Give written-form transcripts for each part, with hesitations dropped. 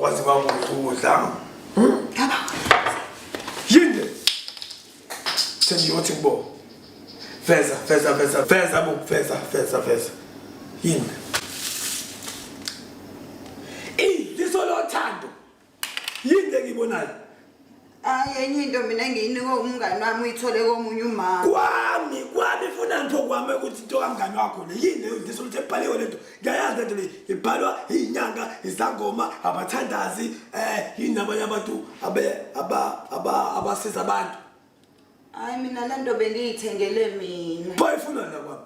kwazi ukudla. Yini? Sengiyothi ngibo. Feza. Yini? Lisolothando. Yini engibonayo? Enye into mina ngiyinika umngani wami uyithole komunye umama. Kwami funa nto kwami ukuthi into kamngani wakho le yini lisolothe ebhaliwe lento. Ngiyayazi lento le ibhalwa inyanga, izangoma, abathandazi, yini nabanye abantu abasiza abantu. Hayi mina lento bengiyithengele mina. Bayifuna la kwami.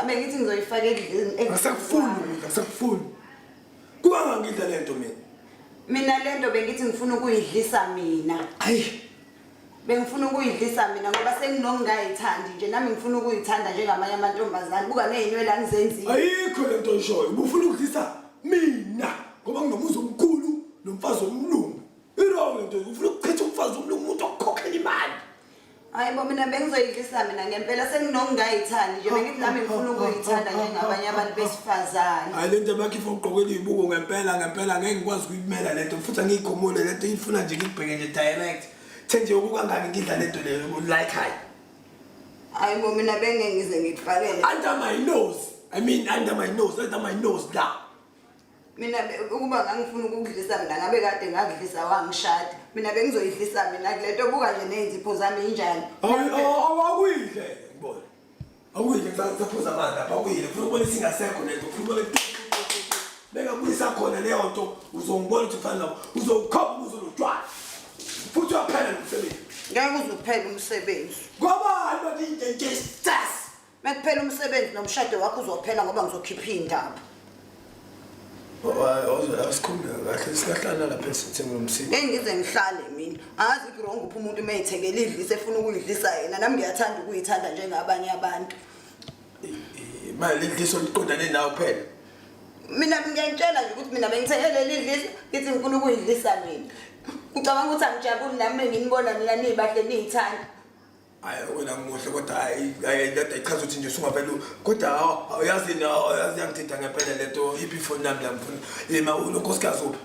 Bengithi ngizoyifaka endlini. Asekufuni. Kuba ngidla lento mina. Mina lento bengithi ngifuna ukuyidlisa mina. Hayi. Bengifuna ukuyidlisa mina ngoba senginongayithandi nje nami ngifuna ukuyithanda njengamanye amantombazane. Buka nezinwele angizenzile. Ayikho lento oyishoyo. Ubufuna ukudlisa mina ngoba nginomuzi omkhulu nomfazi omlungu. Wrong lento. Ufuna ukuchitha umfazi omlungu umuntu okukhokhela imali. Hayi bo mina bengizoyidlisa mina ngempela senginongayithandi nje bengithi nami ngifuna ukuyithanda njengabanye abantu besifazane. Hayi lento bakhifa ugqokela izibuko ngempela ngeke ngikwazi ukuyimela lento futhi angiyikhomule lento ifuna nje ngibheke nje direct. Thenje ukungangani ngidla lento leyo like hayi. Hayi bo mina bengeke ngize ngifakele. Under my nose. I mean under my nose la. Mina ukuba ngangifuna ukudlisa mina ngabe kade ngakudlisa wangishada. Mina bengizoyidlisa mina kulento buka nje nezipho zami injani. Awakuyidle ngibona. Awuyidle ngizaphuza amanda lapha awuyidle ufuna ukubona isingasekho lento ufuna ukubona bengabuyisa khona leyo nto uzongibona ukuthi ufana nabo uzokhopha uzolotshwa. Futhi uyaphela umsebenzi. Ngeke uzophela umsebenzi. Ngoba abantu stas. Mekuphela umsebenzi nomshado wakho uzophela ngoba ngizokhipha indaba. Asikhumbuke kahle silahlana lapha esithengwe umsini. Ngize ngihlale mina. Angazi wrong uphi umuntu mayithekela idlisa efuna ukuyidlisa yena nami ngiyathanda ukuyithanda njengabanye abantu. Manje lidliso liqondane nawe phela. Mina ngiyantshela nje ukuthi mina bengithekele lidlisa ngithi ngifuna ukuyidlisa mina. Ucabanga ukuthi angijabuli nami nginibona nina nibahle niyithanda. Hayi wena ngimuhle kodwa hayi lento ichaza ukuthi nje sungavela kodwa uyazi yangithinta ngempela lento iphi phone nami la ngifuna yema unkosikazi uphi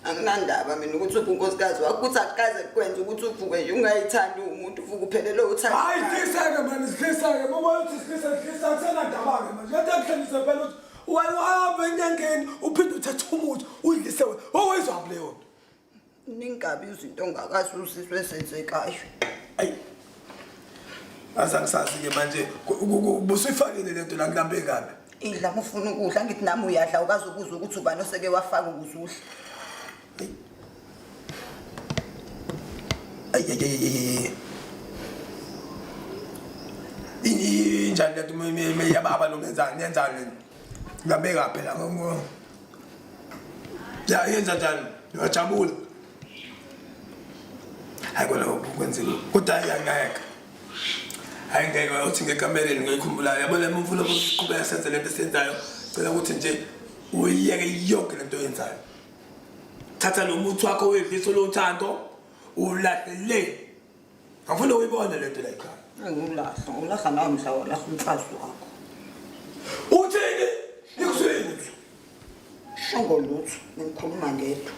anginandaba mina ukuthi uphi unkosikazi wakho ukuthi akukaze kwenza ukuthi uvuke nje ungayithandi umuntu uvuke uphelele uthanda hayi dliseke manje dliseke ngoba uthi dlisa kusenandaba ke manje lento akuhlelise phela ukuthi wahamba enyangeni uphinde uthatha umuthi udlise wena owezwa kuleyo nto ningabi izinto ongakasuziswe senzekayo ayi Azangisazi ke manje busuyifakile lento la kulambe kabi. Idla ufuna ukudla ngithi nami uyadla ukazokuzwa ukuthi ubani oseke wafaka ukuzudla. Ay. Injani lento meyababa nomenzani yenzani kulambe kabi phela ngo. Ya yenza njani? Uyajabula. Hayi kona ukwenzile. Kodwa ayangayeka. Hayi ngeke uthi ngekamereni ngikhumbula yabona umfuna ukuqhubeka senze lento esenzayo cela ukuthi nje uyiyeke yonke lento oyenzayo thatha lo muthi wakho wedliso lothando ulahlele ngifuna uyibone lento la ekhaya ngulahla namhla wala umfazi wakho uthini nikusweni shongo lutho ngikhuluma ngedwa